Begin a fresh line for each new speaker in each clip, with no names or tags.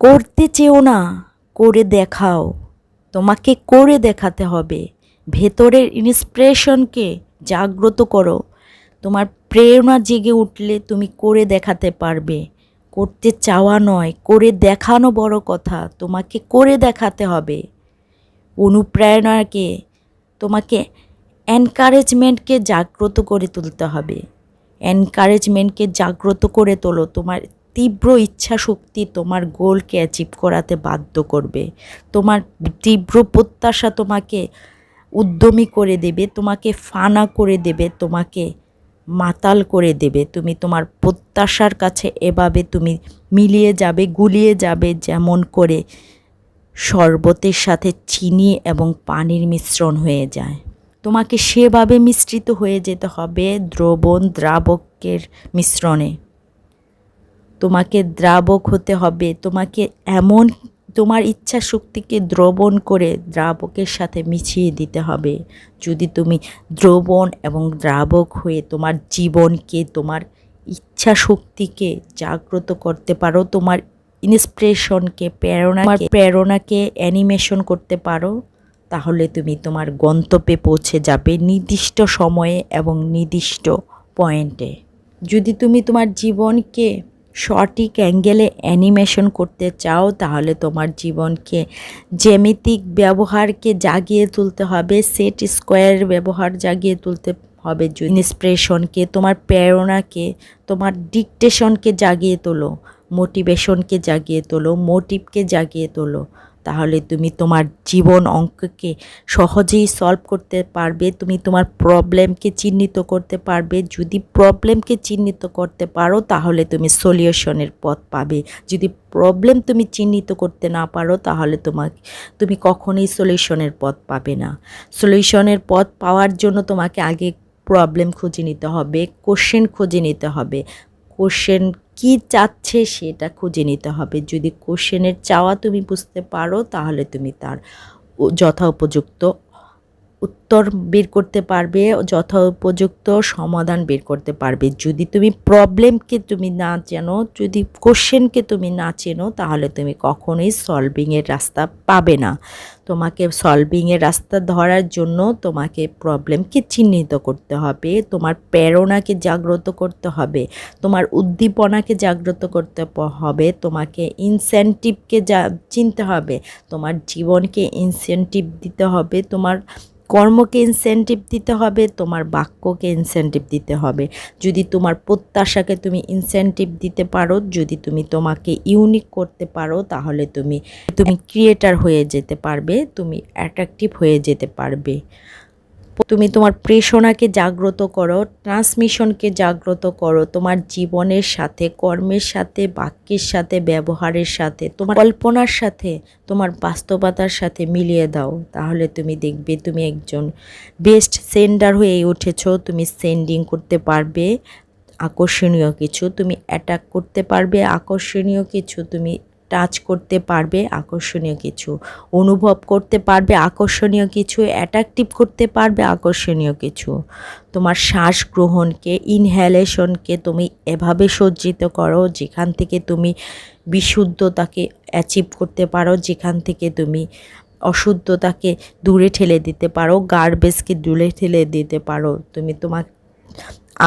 করতে চেও না, করে দেখাও। তোমাকে করে দেখাতে হবে। ভেতরের ইন্সপিরেশনকে জাগ্রত করো। তোমার প্রেরণা জেগে উঠলে তুমি করে দেখাতে পারবে। করতে চাওয়া নয়, করে দেখানো বড় কথা। তোমাকে করে দেখাতে হবে। অনুপ্রেরণাকে, তোমাকে এনকারেজমেন্টকে জাগ্রত করে তুলতে হবে। এনকারেজমেন্টকে জাগ্রত করে তোলো। তোমার তীব্র ইচ্ছা শক্তি তোমার গোলকে অ্যাচিভ করাতে বাধ্য করবে। তোমার তীব্র প্রত্যাশা তোমাকে উদ্যমী করে দেবে, তোমাকে ফানা করে দেবে, তোমাকে মাতাল করে দেবে। তুমি তোমার প্রত্যাশার কাছে এভাবে তুমি মিলিয়ে যাবে, গুলিয়ে যাবে, যেমন করে শরবতের সাথে চিনি এবং পানির মিশ্রণ হয়ে যায়। তোমাকে সেভাবে মিশ্রিত হয়ে যেতে হবে দ্রাবকের মিশ্রণে। তোমাকে দ্রাবক হতে হবে। তোমাকে এমন তোমার ইচ্ছা শক্তিকে দ্রবণ করে দ্রাবকের সাথে মিশিয়ে দিতে হবে। যদি তুমি দ্রবণ এবং দ্রাবক হয়ে তোমার জীবনকে, তোমার ইচ্ছা শক্তিকে জাগ্রত করতে পারো, তোমার ইন্সপিরেশনকে, প্রেরণাকে অ্যানিমেশন করতে পারো, তাহলে তুমি তোমার গন্তব্যে পৌঁছে যাবে নির্দিষ্ট সময়ে এবং নির্দিষ্ট পয়েন্টে। যদি তুমি তোমার জীবনকে সঠিক অ্যাঙ্গেলে অ্যানিমেশন করতে চাও, তাহলে তোমার জীবনকে জ্যামিতিক ব্যবহারকে জাগিয়ে তুলতে হবে, সেট স্কোয়ার ব্যবহার জাগিয়ে তুলতে হবে। ইন্সপিরেশনকে, তোমার প্রেরণাকে, তোমার ডিকটেশনকে জাগিয়ে তোলো, মোটিভেশনকে জাগিয়ে তোলো, মোটিভকে জাগিয়ে তোলো। তাহলে তুমি তোমার জীবন অঙ্ককে সহজেই সলভ করতে পারবে। তুমি তোমার প্রবলেমকে চিহ্নিত করতে পারবে। যদি প্রবলেমকে চিহ্নিত করতে পারো, তাহলে তুমি সলিউশনের পথ পাবে। যদি প্রবলেম তুমি চিহ্নিত করতে না পারো, তাহলে তুমি কখনোই সলিউশনের পথ পাবে না। সলিউশনের পথ পাওয়ার জন্য তোমাকে আগে প্রবলেম খুঁজে নিতে হবে, কোশ্চেন খুঁজে নিতে হবে। কোশ্চেন কী চাচ্ছে সেটা খুঁজে নিতে হবে। যদি কোশ্চেনের চাওয়া তুমি বুঝতে পারো, তাহলে তুমি তার যথোপযুক্ত উত্তর বের করতে পারবে, যথোপযুক্ত সমাধান বের করতে পারবে। যদি তুমি প্রবলেমকে তুমি না চেনো, যদি কোশ্চেনকে তুমি না চেনো, তাহলে তুমি কখনোই সলভিংয়ের রাস্তা পাবে না। তোমাকে সলভিংয়ের রাস্তা ধরার জন্য তোমাকে প্রবলেমকে চিহ্নিত করতে হবে, তোমার প্রেরণাকে জাগ্রত করতে হবে, তোমার উদ্দীপনাকে জাগ্রত করতে হবে, তোমাকে ইনসেনটিভকে চিনতে হবে, তোমার জীবনকে ইনসেনটিভ দিতে হবে, তোমার কর্মকে ইনসেনটিভ দিতে হবে, তোমার বাক্যকে ইনসেনটিভ দিতে হবে। যদি তোমার প্রত্যাশাকে তুমি ইনসেনটিভ দিতে পারো, যদি তুমি তোমাকে ইউনিক করতে পারো, তাহলে তুমি ক্রিয়েটার হয়ে যেতে পারবে, তুমি অ্যাট্রাকটিভ হয়ে যেতে পারবে। তুমি তোমার প্রেরণাকে জাগ্রত করো, ট্রান্সমিশনকে জাগ্রত করো, তোমার জীবনের সাথে, কর্মের সাথে, বাক্যের সাথে, ব্যবহারের সাথে, তোমার কল্পনার সাথে, তোমার বাস্তবতার সাথে মিলিয়ে দাও। তাহলে তুমি দেখবে তুমি একজন বেস্ট সেন্ডার হয়ে উঠেছো। তুমি সেন্ডিং করতে পারবে আকর্ষণীয় কিছু, তুমি অ্যাটাক করতে পারবে আকর্ষণীয় কিছু, তুমি টাচ করতে পারবে আকর্ষণীয় কিছু, অনুভব করতে পারবে আকর্ষণীয় কিছু, অ্যাট্রাকটিভ করতে পারবে আকর্ষণীয় কিছু। তোমার শ্বাস গ্রহণকে, ইনহ্যালেশনকে তুমি এভাবে সজ্জিত করো যেখান থেকে তুমি বিশুদ্ধতাকে অ্যাচিভ করতে পারো, যেখান থেকে তুমি অশুদ্ধতাকে দূরে ঠেলে দিতে পারো, গার্বেজকে দূরে ঠেলে দিতে পারো। তুমি তোমার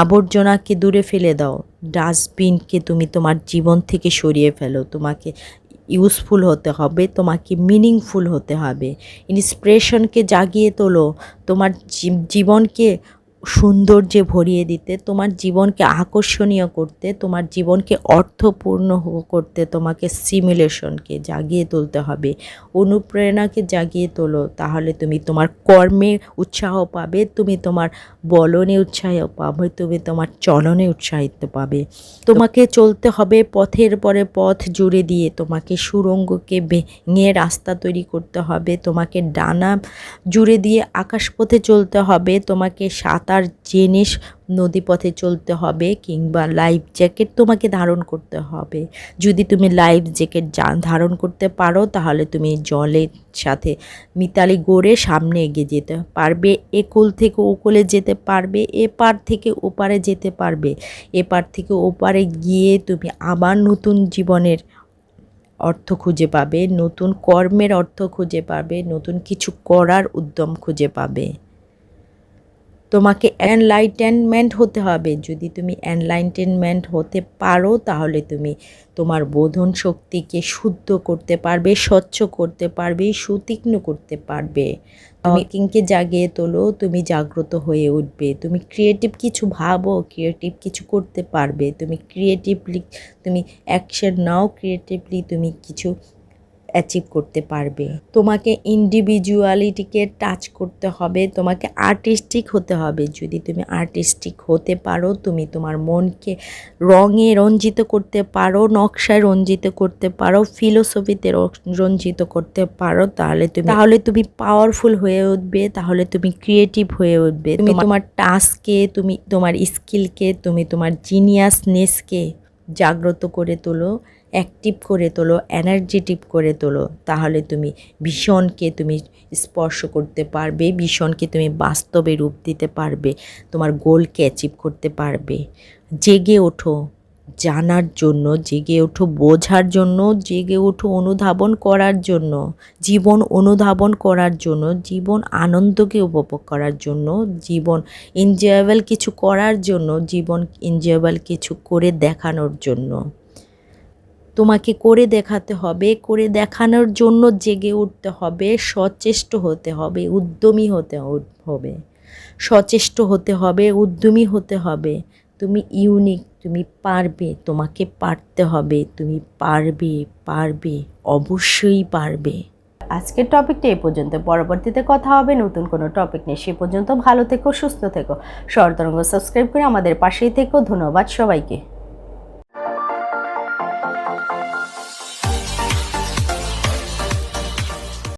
আবর্জনাকে দূরে ফেলে দাও, ডাস্টবিনকে তুমি তোমার জীবন থেকে সরিয়ে ফেলো। তোমাকে ইউজফুল হতে হবে, তোমাকে মিনিংফুল হতে হবে। ইন্সপিরেশনকে জাগিয়ে তোলো, তোমার জীবনকে সৌন্দর্যে ভরিয়ে দিতে, তোমার জীবনকে আকর্ষণীয় করতে, তোমার জীবনকে অর্থপূর্ণ করতে তোমাকে সিমুলেশনকে জাগিয়ে তুলতে হবে, অনুপ্রেরণাকে জাগিয়ে তোলো। তাহলে তুমি তোমার কর্মে উৎসাহ পাবে, তুমি তোমার বলনে উৎসাহ পাবে, তুমি তোমার চলনে উৎসাহিত পাবে। তোমাকে চলতে হবে পথের পরে পথ জুড়ে দিয়ে, তোমাকে সুড়ঙ্গকে ভেঙে রাস্তা তৈরি করতে হবে, তোমাকে ডানা জুড়ে দিয়ে আকাশপথে চলতে হবে, তোমাকে সাঁতার জেনে নদীপথে চলতে হবে, কিংবা লাইফ জ্যাকেট তোমাকে ধারণ করতে হবে। যদি তুমি লাইফ জ্যাকেট ধারণ করতে পারো, তাহলে তুমি জলের সাথে মিতালি গড়ে সামনে এগিয়ে যেতে পারবে, একুল থেকে ওকুলে যেতে পারবে, এপার থেকে ওপারে যেতে পারবে। এপার থেকে ওপারে গিয়ে তুমি আবার নতুন জীবনের অর্থ খুঁজে পাবে, নতুন কর্মের অর্থ খুঁজে পাবে, নতুন কিছু করার উদ্যম খুঁজে পাবে। তোমাকে এনলাইটেনমেন্ট হতে হবে। যদি তুমি এনলাইটেনমেন্ট হতে পারো তাহলে তুমি তোমার বোধন শক্তিকে শুদ্ধ করতে পারবে, স্বচ্ছ করতে পারবে, সুতীক্ষ্ণ করতে পারবে। তুমি কিংকে জাগিয়ে তোলো, তুমি জাগ্রত হয়ে উঠবে। তুমি ক্রিয়েটিভ কিছু ভাবো, ক্রিয়েটিভ কিছু করতে পারবে। তুমি ক্রিয়েটিভলি তুমি অ্যাকশন নাও, ক্রিয়েটিভলি তুমি কিছু অ্যাচিভ করতে পারবে। তোমাকে ইন্ডিভিজুয়ালিটিকে টাচ করতে হবে, তোমাকে আর্টিস্টিক হতে হবে। যদি তুমি আর্টিস্টিক হতে পারো, তুমি তোমার মনকে রঙে রঞ্জিত করতে পারো, নকশায় রঞ্জিত করতে পারো, ফিলোসফিতে রঞ্জিত করতে পারো, তাহলে তুমি পাওয়ারফুল হয়ে উঠবে, তাহলে তুমি ক্রিয়েটিভ হয়ে উঠবে। তুমি তোমার টাস্ককে, তুমি তোমার স্কিলকে, তুমি তোমার জিনিয়াসনেসকে জাগ্রত করে তোলো, অ্যাক্টিভ করে তোলো, এনার্জেটিক করে তোলো। তাহলে তুমি ভীষণকে তুমি স্পর্শ করতে পারবে, ভীষণকে তুমি বাস্তবে রূপ দিতে পারবে, তোমার গোলকে অ্যাচিভ করতে পারবে। জেগে ওঠো জানার জন্য, জেগে ওঠো বোঝার জন্য, জেগে ওঠো অনুধাবন করার জন্য, জীবন অনুধাবন করার জন্য, জীবন আনন্দকে উপভোগ করার জন্য, জীবন এনজয়েবল কিছু করার জন্য, জীবন এনজয়েবল কিছু করে দেখানোর জন্য। তোমাকে করে দেখাতে হবে, করে দেখানোর জন্য জেগে উঠতে হবে, সচেষ্ট হতে হবে, উদ্যমী হতে হবে, সচেষ্ট হতে হবে, উদ্যমী হতে হবে। তুমি ইউনিক, তুমি পারবে, তোমাকে পারতে হবে, তুমি পারবে, পারবে, অবশ্যই পারবে।
আজকের টপিকটা এই পর্যন্ত। পরবর্তীতে কথা হবে নতুন কোনো টপিক নিয়ে। সে পর্যন্ত ভালো থেকো, সুস্থ থেকো। স্বরতরঙ্গ সাবস্ক্রাইব করে আমাদের পাশেই থেকো। ধন্যবাদ সবাইকে।